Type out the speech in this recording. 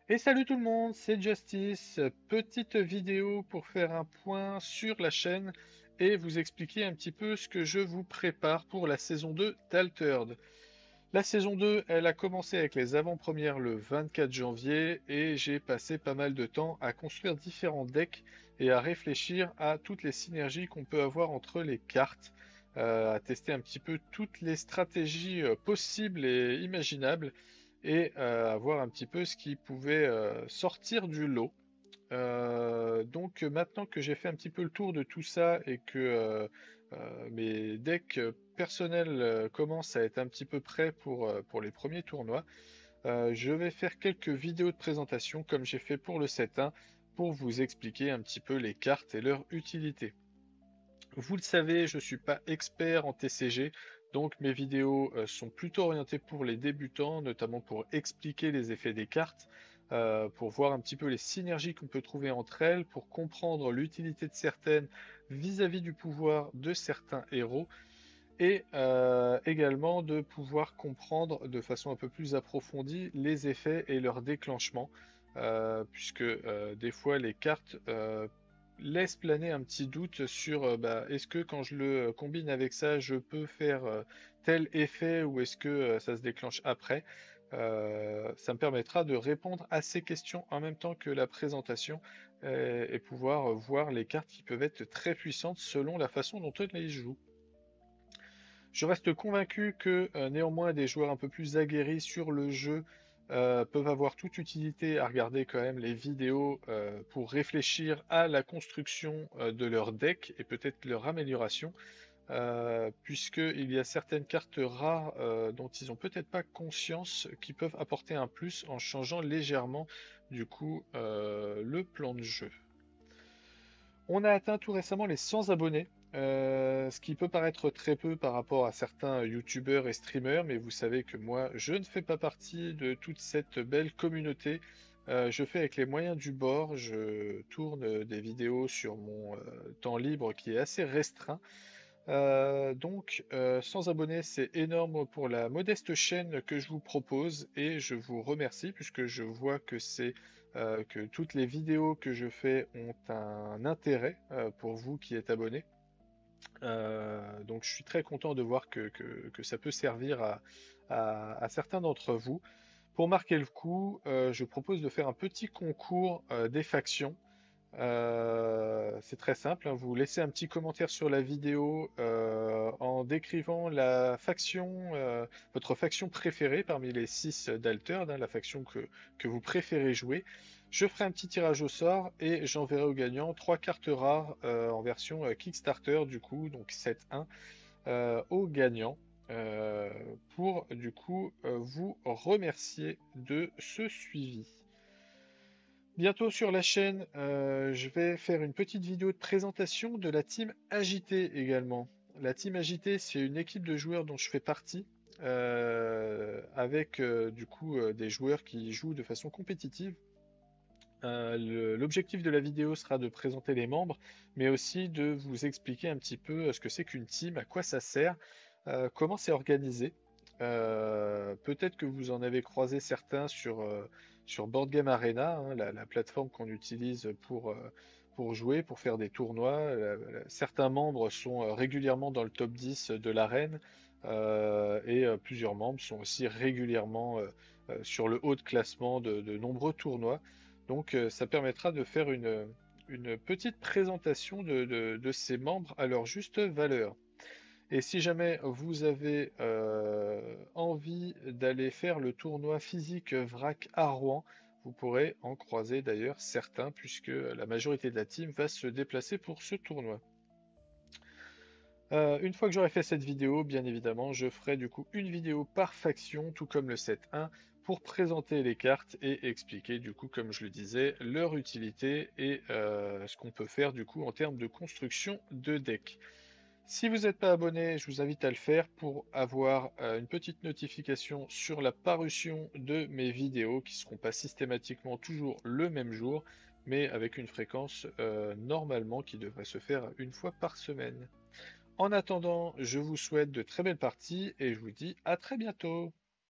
Et salut tout le monde, c'est Justice. Petite vidéo pour faire un point sur la chaîne et vous expliquer un petit peu ce que je vous prépare pour la saison 2 d'Altered. La saison 2, elle a commencé avec les avant-premières le 24 janvier et j'ai passé pas mal de temps à construire différents decks et à réfléchir à toutes les synergies qu'on peut avoir entre les cartes, à tester un petit peu toutes les stratégies possibles et imaginables et à voir un petit peu ce qui pouvait sortir du lot. Donc maintenant que j'ai fait un petit peu le tour de tout ça et que mes decks personnels commencent à être un petit peu prêts pour les premiers tournois, je vais faire quelques vidéos de présentation comme j'ai fait pour le 7-1 pour vous expliquer un petit peu les cartes et leur utilité. Vous le savez, je ne suis pas expert en TCG, donc mes vidéos sont plutôt orientées pour les débutants, notamment pour expliquer les effets des cartes, pour voir un petit peu les synergies qu'on peut trouver entre elles, pour comprendre l'utilité de certaines vis-à-vis du pouvoir de certains héros, et également de pouvoir comprendre de façon un peu plus approfondie les effets et leur déclenchement, puisque des fois les cartes laissent planer un petit doute sur est-ce que quand je le combine avec ça, je peux faire tel effet ou est-ce que ça se déclenche après. Ça me permettra de répondre à ces questions en même temps que la présentation et pouvoir voir les cartes qui peuvent être très puissantes selon la façon dont on les joue. Je reste convaincu que néanmoins des joueurs un peu plus aguerris sur le jeu peuvent avoir toute utilité à regarder quand même les vidéos pour réfléchir à la construction de leur deck et peut-être leur amélioration, puisqu'il y a certaines cartes rares dont ils n'ont peut-être pas conscience qui peuvent apporter un plus en changeant légèrement du coup le plan de jeu. On a atteint tout récemment les 100 abonnés, ce qui peut paraître très peu par rapport à certains youtubeurs et streamers, mais vous savez que moi, je ne fais pas partie de toute cette belle communauté. Je fais avec les moyens du bord, je tourne des vidéos sur mon temps libre qui est assez restreint. Donc, 100 abonnés, c'est énorme pour la modeste chaîne que je vous propose et je vous remercie puisque je vois que que toutes les vidéos que je fais ont un intérêt pour vous qui êtes abonnés. Donc, je suis très content de voir que ça peut servir à certains d'entre vous. Pour marquer le coup, je propose de faire un petit concours des factions. C'est très simple, hein. Vous laissez un petit commentaire sur la vidéo en décrivant votre faction préférée parmi les 6 d'Altered, hein, la faction que vous préférez jouer. Je ferai un petit tirage au sort et j'enverrai au gagnant 3 cartes rares en version Kickstarter du coup, donc 7-1 au gagnant. euh, pour du coup vous remercier de ce suivi. Bientôt sur la chaîne, je vais faire une petite vidéo de présentation de la team Agité également. La team Agité, c'est une équipe de joueurs dont je fais partie, avec du coup des joueurs qui jouent de façon compétitive. L'objectif de la vidéo sera de présenter les membres, mais aussi de vous expliquer un petit peu ce que c'est qu'une team, à quoi ça sert, comment c'est organisé. Peut-être que vous en avez croisé certains sur Board Game Arena, hein, la plateforme qu'on utilise pour jouer, pour faire des tournois. Certains membres sont régulièrement dans le top 10 de l'arène et plusieurs membres sont aussi régulièrement sur le haut de classement de nombreux tournois. Donc ça permettra de faire une petite présentation de ces membres à leur juste valeur. Et si jamais vous avez envie d'aller faire le tournoi physique VRAC à Rouen, vous pourrez en croiser d'ailleurs certains, puisque la majorité de la team va se déplacer pour ce tournoi. Une fois que j'aurai fait cette vidéo, bien évidemment, je ferai du coup une vidéo par faction, tout comme le 7.1, pour présenter les cartes et expliquer du coup, comme je le disais, leur utilité et ce qu'on peut faire du coup en termes de construction de deck. Si vous n'êtes pas abonné, je vous invite à le faire pour avoir une petite notification sur la parution de mes vidéos qui ne seront pas systématiquement toujours le même jour, mais avec une fréquence normalement qui devrait se faire une fois par semaine. En attendant, je vous souhaite de très belles parties et je vous dis à très bientôt.